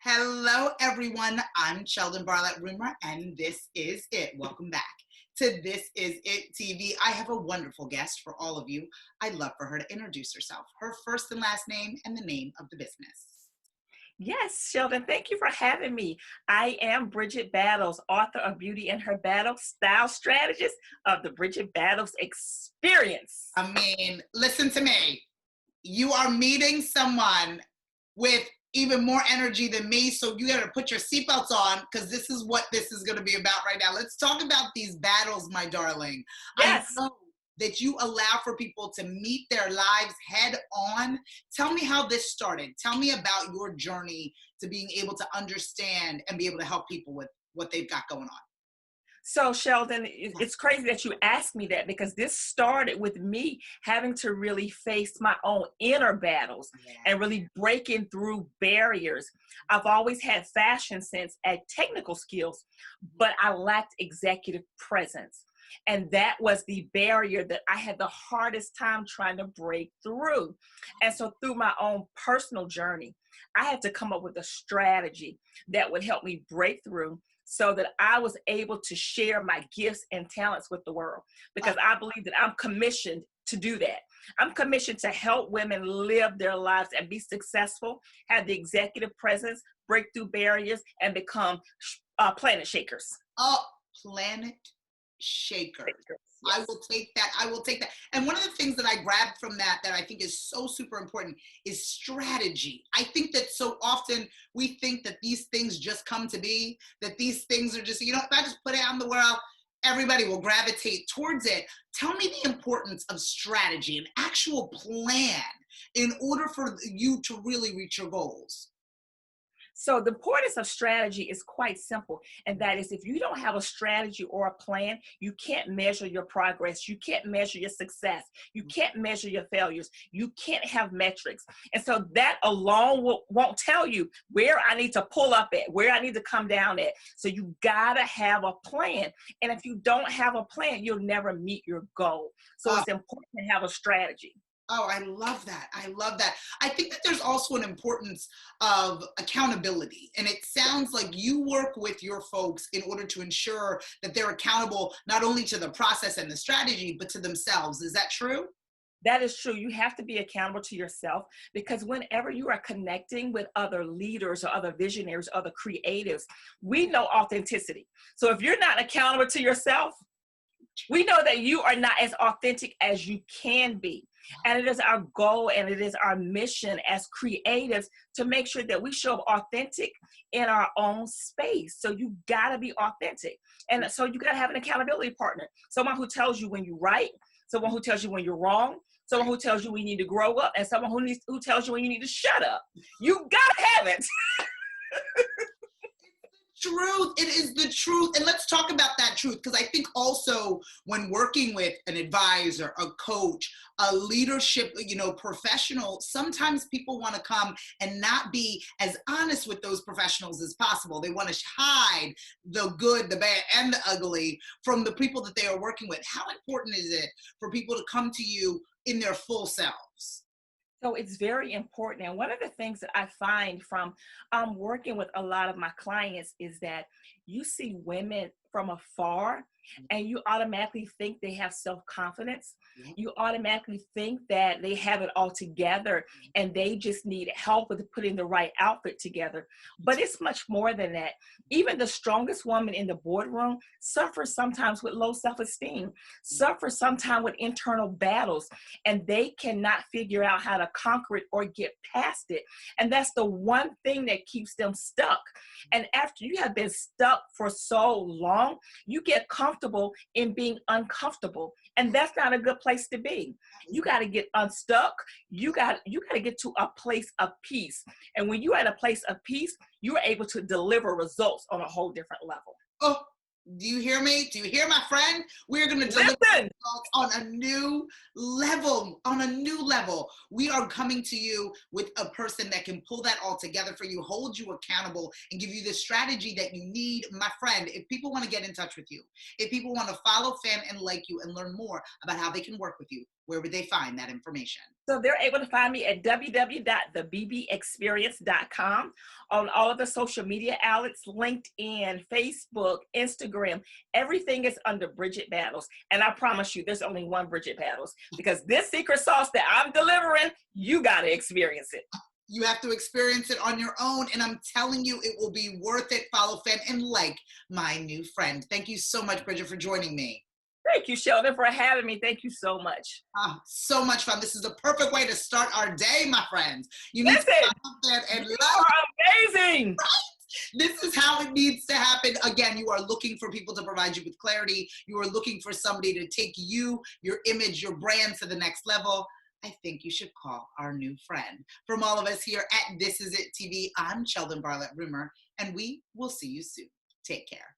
Hello, everyone. I'm Cheldin Barlatt Rumer, and this is it. Welcome back to This Is It TV. I have a wonderful guest for all of you. I'd love for her to introduce herself, her first and last name, and the name of the business. Yes, Sheldon, thank you for having me. I am Bridgett Battles, author of Beauty in Her Battle, style strategist of the Bridgett Battles Experience. Listen to me. You are meeting someone with even more energy than me, so you gotta put your seatbelts on because this is what this is gonna be about right now. Let's talk about these battles, my darling. I Yes. know that you allow for people to meet their lives head on. Tell me how this started. Tell me about your journey to being able to understand and be able to help people with what they've got going on. So, Sheldon, it's crazy that you asked me that because this started with me having to really face my own inner battles Yeah. and really breaking through barriers. I've always had fashion sense and technical skills, but I lacked executive presence. And that was the barrier that I had the hardest time trying to break through. And so, through my own personal journey, I had to come up with a strategy that would help me break through so that I was able to share my gifts and talents with the world because I believe that I'm commissioned to do that. I'm commissioned to help women live their lives and be successful, have the executive presence, break through barriers, and become planet shakers. Oh, planet shaker. I Yes. will take that. I will take that. And one of the things that I grabbed from that that I think is so super important is strategy. I think that so often we think that these things just come to be, that these things are just, if I just put it out in the world, everybody will gravitate towards it. Tell me the importance of strategy, an actual plan in order for you to really reach your goals. So the importance of strategy is quite simple. And that is if you don't have a strategy or a plan, you can't measure your progress. You can't measure your success. You can't measure your failures. You can't have metrics. And so that alone won't tell you where I need to pull up at, where I need to come down at. So you gotta have a plan. And if you don't have a plan, you'll never meet your goal. So Uh, it's important to have a strategy. Oh, I love that. I love that. I think that there's also an importance of accountability. And it sounds like you work with your folks in order to ensure that they're accountable not only to the process and the strategy, but to themselves. Is that true? That is true. You have to be accountable to yourself because whenever you are connecting with other leaders or other visionaries, other creatives, we know authenticity. So if you're not accountable to yourself, we know that you are not as authentic as you can be. And it is our goal and it is our mission as creatives to make sure that we show up authentic in our own space. So you got to be authentic. And so you got to have an accountability partner, someone who tells you when you're right, someone who tells you when you're wrong, someone who tells you when you need to grow up, and someone who tells you when you need to shut up. You got to have it. Truth. It is the truth. And let's talk about that truth because I think also when working with an advisor, a coach, a leadership, professional, sometimes people want to come and not be as honest with those professionals as possible. They want to hide the good, the bad, and the ugly from the people that they are working with. How important is it for people to come to you in their full selves? So it's very important. And one of the things that I find from working with a lot of my clients is that you see women from afar and you automatically think they have self-confidence. Yeah. You automatically think that they have it all together and they just need help with putting the right outfit together. But it's much more than that. Even the strongest woman in the boardroom suffers sometimes with low self-esteem, suffers sometimes with internal battles, and they cannot figure out how to conquer it or get past it. And that's the one thing that keeps them stuck. And after you have been stuck for so long, you get comfortable in being uncomfortable. And that's not a good place to be. You got to get unstuck. You got to get to a place of peace. And when you're at a place of peace, you're able to deliver results on a whole different level. Oh, do you hear me? Do you hear my friend? We're going to deliver Listen. results on a new level. On a new level. We are coming to you with a person that can pull that all together for you, hold you accountable, and give you the strategy that you need. My friend, if people want to get in touch with you, if people want to follow, fan, and like you and learn more about how they can work with you, where would they find that information? So they're able to find me at www.thebbexperience.com, on all of the social media outlets, LinkedIn, Facebook, Instagram. Everything is under Bridgett Battles. And I promise you, there's only one Bridgett Battles, because this secret sauce that I'm delivering, you got to experience it. You have to experience it on your own. And I'm telling you, it will be worth it. Follow, fan, and like my new friend. Thank you so much, Bridgett, for joining me. Thank you, Cheldin, for having me. Thank you so much. So much fun. This is the perfect way to start our day, my friends. You need Listen, to stop there and you are amazing. This is how it needs to happen. Again, you are looking for people to provide you with clarity. You are looking for somebody to take you, your image, your brand to the next level. I think you should call our new friend. From all of us here at This Is It TV, I'm Cheldin Barlatt Rumer, and we will see you soon. Take care.